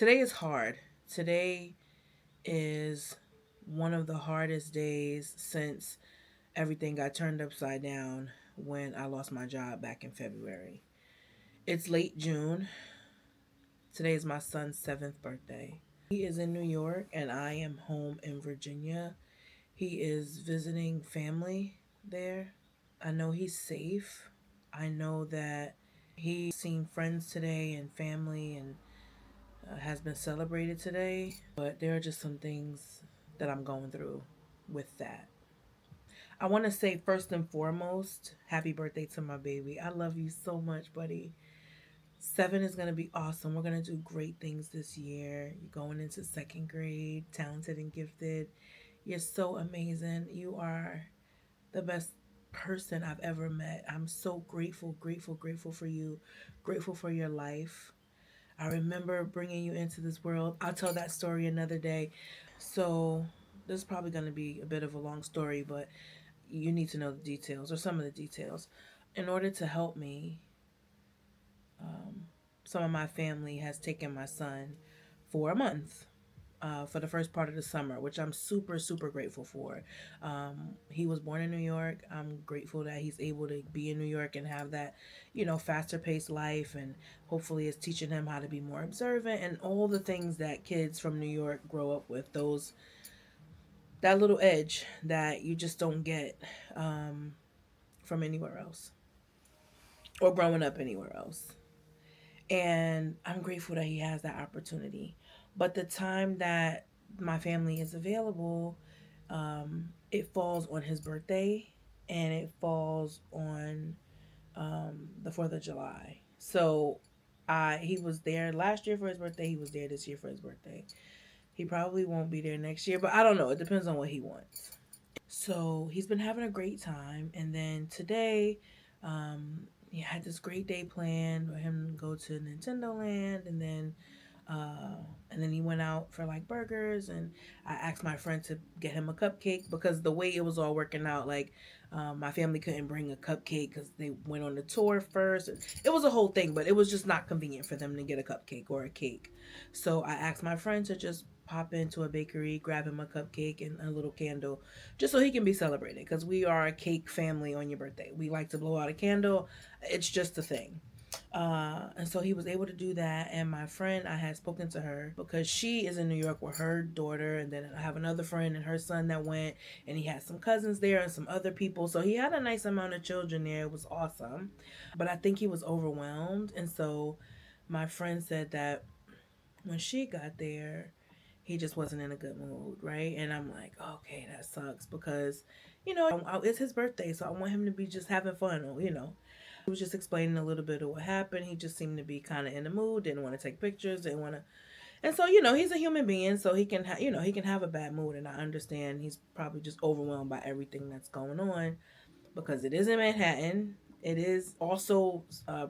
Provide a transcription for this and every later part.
Today is hard. Today is one of the hardest days since everything got turned upside down when I lost my job back in February. It's late June. Today is my son's 7th birthday. He is in New York and I am home in Virginia. He is visiting family there. I know he's safe. I know that he's seen friends today and family and has been celebrated today, but there are just some things that I'm going through with that. I want to say, first and foremost, happy birthday to my baby. I love you so much, buddy. 7 is going to be awesome. We're going to do great things this year. You're going into second grade, talented and gifted. You're so amazing. You are the best person I've ever met. I'm so grateful, grateful, grateful for you, grateful for your life. I remember bringing you into this world. I'll tell that story another day. So, this is probably going to be a bit of a long story, but you need to know the details or some of the details. In order to help me, some of my family has taken my son for a month. For the first part of the summer, which I'm super, super grateful for. He was born in New York. I'm grateful that he's able to be in New York and have that, faster paced life. And hopefully it's teaching him how to be more observant and all the things that kids from New York grow up with. That little edge that you just don't get from anywhere else or growing up anywhere else. And I'm grateful that he has that opportunity. But the time that my family is available, it falls on his birthday and it falls on the 4th of July. So he was there last year for his birthday. He was there this year for his birthday. He probably won't be there next year, but I don't know. It depends on what he wants. So he's been having a great time. And then today, he had this great day planned for him to go to Nintendo Land, uh, and then he went out for like burgers, and I asked my friend to get him a cupcake because the way it was all working out, like my family couldn't bring a cupcake because they went on the tour first. It was a whole thing, but it was just not convenient for them to get a cupcake or a cake. So I asked my friend to just pop into a bakery, grab him a cupcake and a little candle, just so he can be celebrated. Because we are a cake family on your birthday. We like to blow out a candle. It's just a thing. And so he was able to do that. And my friend, I had spoken to her because she is in New York with her daughter. And then I have another friend and her son that went. And he had some cousins there and some other people. So he had a nice amount of children there. It was awesome. But I think he was overwhelmed. And so my friend said that when she got there, he just wasn't in a good mood, right? And I'm like, okay, that sucks because, it's his birthday, so I want him to be just having fun, or. He was just explaining a little bit of what happened. He just seemed to be kind of in the mood, didn't want to take pictures, didn't want to. And so, he's a human being, so he can, he can have a bad mood, and I understand he's probably just overwhelmed by everything that's going on because it is in Manhattan. It is also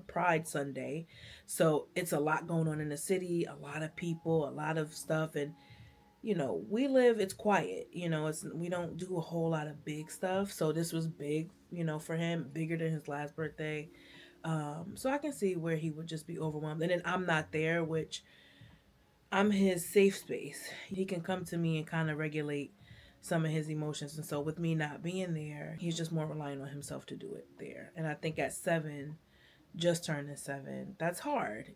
Pride Sunday, so it's a lot going on in the city, a lot of people, a lot of stuff, and we live. It's quiet. We don't do a whole lot of big stuff. So this was big, for him, bigger than his last birthday. So I can see where he would just be overwhelmed, and then I'm not there, which I'm his safe space. He can come to me and kind of regulate some of his emotions. And so with me not being there, he's just more relying on himself to do it there. And I think at 7, just turning 7, that's hard.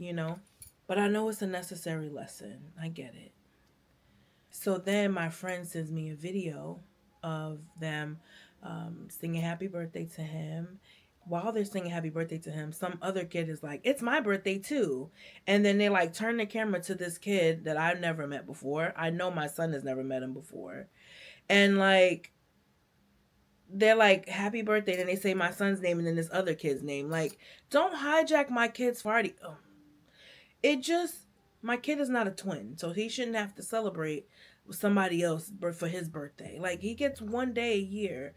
But I know it's a necessary lesson. I get it. So then my friend sends me a video of them singing happy birthday to him. While they're singing happy birthday to him, some other kid is like, it's my birthday too. And then they like turn the camera to this kid that I've never met before. I know my son has never met him before. And like, they're like, happy birthday. Then they say my son's name and then this other kid's name. Like, don't hijack my kid's party. Oh. It just, my kid is not a twin. So he shouldn't have to celebrate with somebody else for his birthday. Like, he gets one day a year.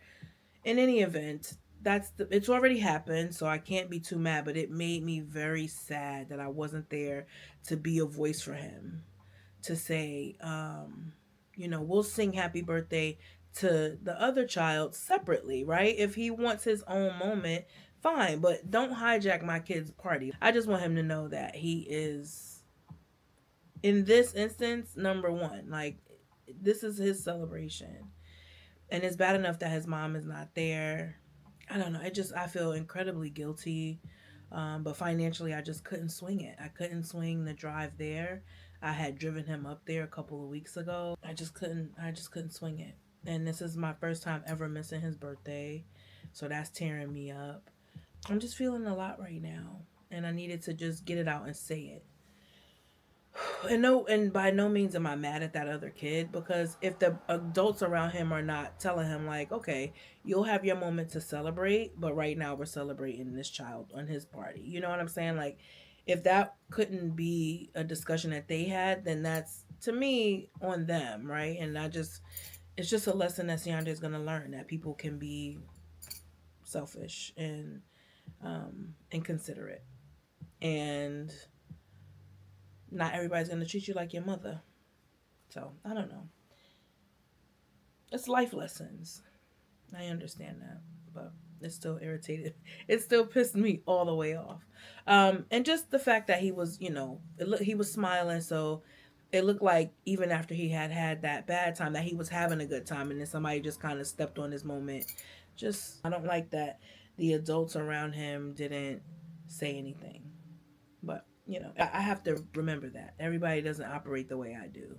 In any event, it's already happened, so I can't be too mad, but it made me very sad that I wasn't there to be a voice for him, to say, we'll sing happy birthday to the other child separately, right? If he wants his own moment, fine, but don't hijack my kid's party. I just want him to know that he is in this instance, number one, like, this is his celebration, and it's bad enough that his mom is not there. I don't know. I feel incredibly guilty. But financially, I just couldn't swing it. I couldn't swing the drive there. I had driven him up there a couple of weeks ago. I just couldn't swing it. And this is my first time ever missing his birthday. So that's tearing me up. I'm just feeling a lot right now. And I needed to just get it out and say it. And no, and by no means am I mad at that other kid, because if the adults around him are not telling him, like, okay, you'll have your moment to celebrate, but right now we're celebrating this child on his party. You know what I'm saying? Like, if that couldn't be a discussion that they had, then that's, to me, on them, right? And I just, it's just a lesson that Siandra is gonna learn, that people can be selfish and inconsiderate, and not everybody's gonna treat you like your mother. So I don't know. It's life lessons. I understand that, but it still irritated. It still pissed me all the way off. And just the fact that he was, he was smiling, so it looked like even after he had had that bad time, that he was having a good time, and then somebody just kind of stepped on his moment. Just, I don't like that the adults around him didn't say anything. But I have to remember that everybody doesn't operate the way I do,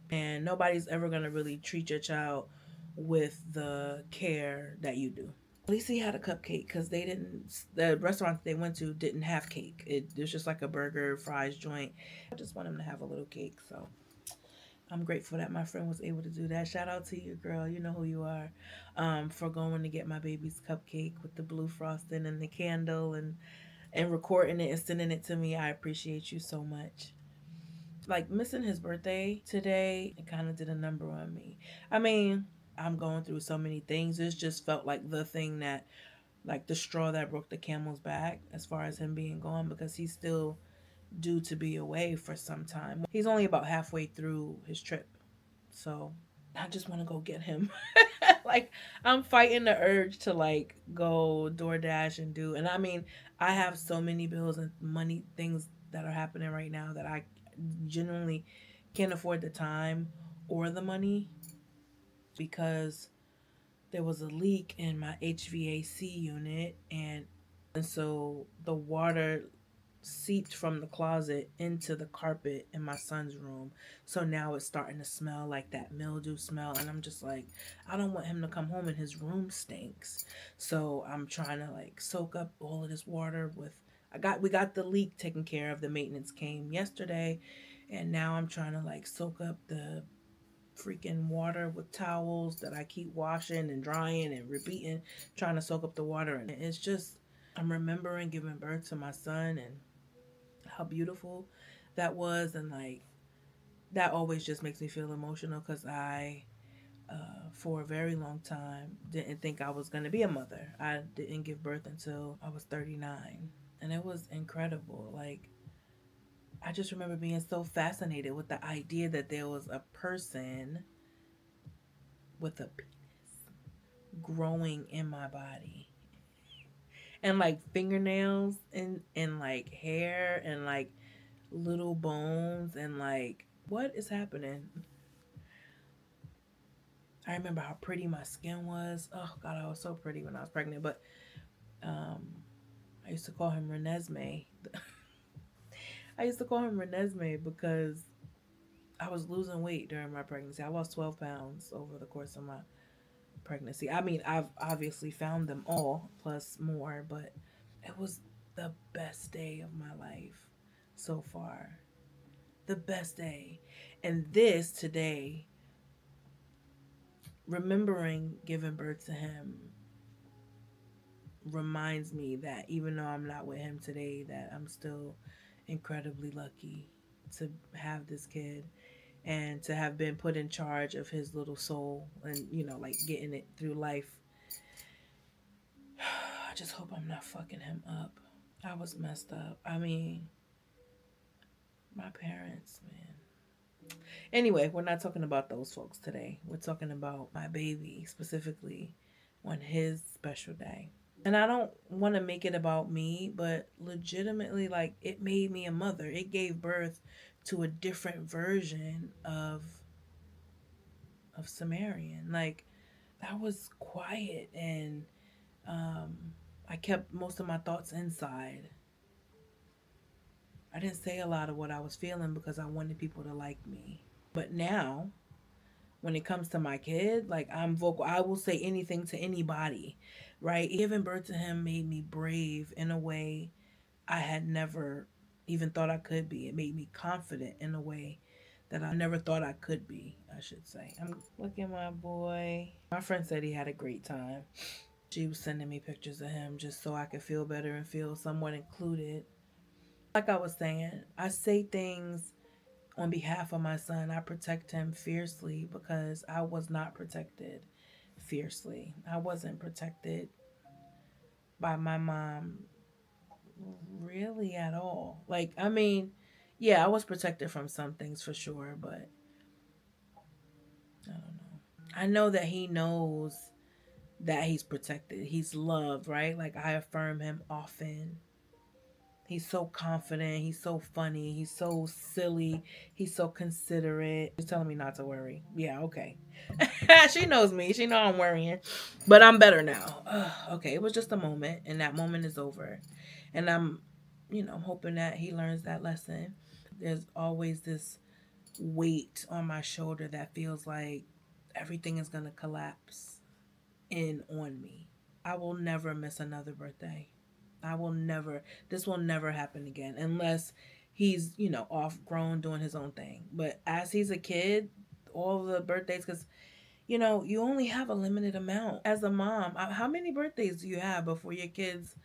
and nobody's ever going to really treat your child with the care that you do. At least he had a cupcake, because the restaurant they went to didn't have cake. It was just like a burger, fries joint. I just want him to have a little cake. So I'm grateful that my friend was able to do that. Shout out to you, girl. You know who you are. For going to get my baby's cupcake with the blue frosting and the candle, and recording it and sending it to me. I appreciate you so much. Like, missing his birthday today, it kind of did a number on me. I mean, I'm going through so many things. It just felt like the thing that, like, the straw that broke the camel's back, as far as him being gone, because he's still due to be away for some time. He's only about halfway through his trip. So I just want to go get him. Like, I'm fighting the urge to, like, go DoorDash and do. And I mean, I have so many bills and money things that are happening right now that I genuinely can't afford the time or the money, because there was a leak in my HVAC unit, and so the water seeped from the closet into the carpet in my son's room. So now it's starting to smell like that mildew smell. And I'm just like, I don't want him to come home and his room stinks. So I'm trying to, like, soak up all of this water with, we got the leak taken care of. The maintenance came yesterday. And now I'm trying to, like, soak up the freaking water with towels that I keep washing and drying and repeating, trying to soak up the water. And it's just, I'm remembering giving birth to my son and how beautiful that was. And, like, that always just makes me feel emotional, because I for a very long time didn't think I was going to be a mother. I didn't give birth until I was 39, and it was incredible. Like, I just remember being so fascinated with the idea that there was a person with a penis growing in my body, and, like, fingernails and like hair and, like, little bones, and, like, what is happening? I remember how pretty my skin was. Oh God, I was so pretty when I was pregnant. But um, I used to call him Renesmee. I used to call him Renesmee because I was losing weight during my pregnancy. I lost 12 pounds over the course of my pregnancy. I mean, I've obviously found them all plus more, but it was the best day of my life so far. The best day. And this today, remembering giving birth to him, reminds me that even though I'm not with him today, that I'm still incredibly lucky to have this kid, and to have been put in charge of his little soul, and, like, getting it through life. I just hope I'm not fucking him up. I was messed up. I mean, my parents, man. Anyway, we're not talking about those folks today. We're talking about my baby, specifically on his special day. And I don't want to make it about me, but legitimately, like, it made me a mother. It gave birth to a different version of Sumerian. Like, I was quiet, and um, I kept most of my thoughts inside. I didn't say a lot of what I was feeling because I wanted people to like me. But now, when it comes to my kid, like, I'm vocal. I will say anything to anybody, right? Giving birth to him made me brave in a way I had never even thought I could be. It made me confident in a way that I never thought I could be, I should say. I'm Look at my boy. My friend said he had a great time. She was sending me pictures of him just so I could feel better and feel somewhat included. Like I was saying, I say things on behalf of my son. I protect him fiercely because I was not protected fiercely. I wasn't protected by my mom really at all. Like, I mean, yeah, I was protected from some things for sure, but I don't know. I know that he knows that he's protected. He's loved, right? Like, I affirm him often. He's so confident. He's so funny. He's so silly. He's so considerate. He's telling me not to worry. Yeah, okay. She knows me. She know I'm worrying, but I'm better now. Okay, it was just a moment, and that moment is over. And I'm hoping that he learns that lesson. There's always this weight on my shoulder that feels like everything is gonna collapse in on me. I will never miss another birthday. I will never, this will never happen again unless he's off grown doing his own thing. But as he's a kid, all the birthdays, because you only have a limited amount. As a mom, how many birthdays do you have before your kids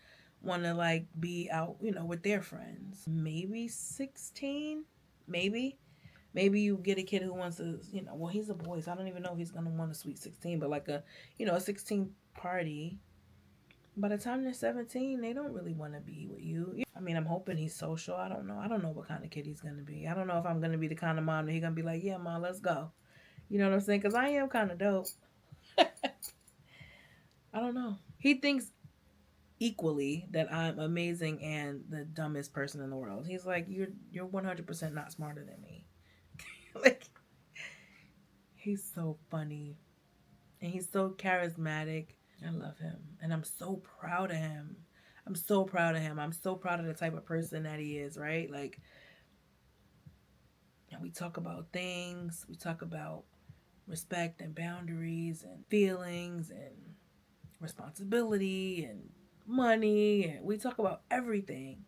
want to like be out with their friends? Maybe 16? Maybe. Maybe you get a kid who wants to, he's a boy, so I don't even know if he's going to want a sweet 16, but like a 16 party. By the time they're 17, they don't really want to be with you. I mean, I'm hoping he's social. I don't know. I don't know what kind of kid he's going to be. I don't know if I'm going to be the kind of mom that he's going to be like, yeah, mom, let's go. You know what I'm saying? Because I am kind of dope. I don't know. He thinks equally that I'm amazing and the dumbest person in the world. He's like, you're 100% not smarter than me. Like, he's so funny. And he's so charismatic. I love him. And I'm so proud of him. I'm so proud of him. I'm so proud of the type of person that he is, right? Like, and we talk about things. We talk about respect and boundaries and feelings and responsibility and money, and we talk about everything.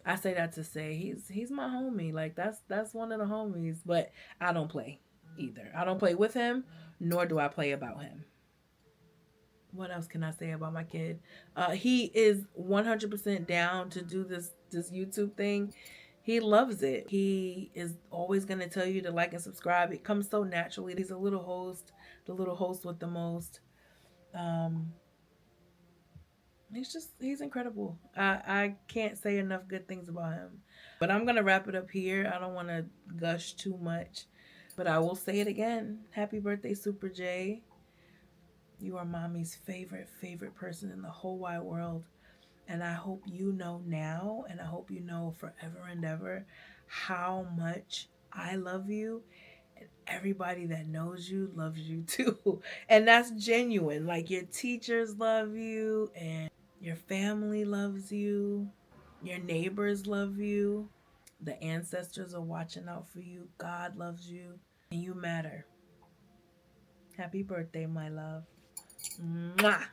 I say that to say he's my homie. Like, that's one of the homies, but I don't play either. I don't play with him, nor do I play about him. What else can I say about my kid? He is 100% down to do this YouTube thing. He loves it. He is always going to tell you to like and subscribe. It comes so naturally. He's a little host, the little host with the most. Um, he's incredible. I can't say enough good things about him. But I'm gonna wrap it up here. I don't want to gush too much, but I will say it again. Happy birthday, Super J. You are mommy's favorite person in the whole wide world. And I hope you know now, and I hope you know forever and ever, how much I love you. And everybody that knows you loves you too. And that's genuine. Like, your teachers love you, and your family loves you. Your neighbors love you. The ancestors are watching out for you. God loves you. And you matter. Happy birthday, my love. Mwah.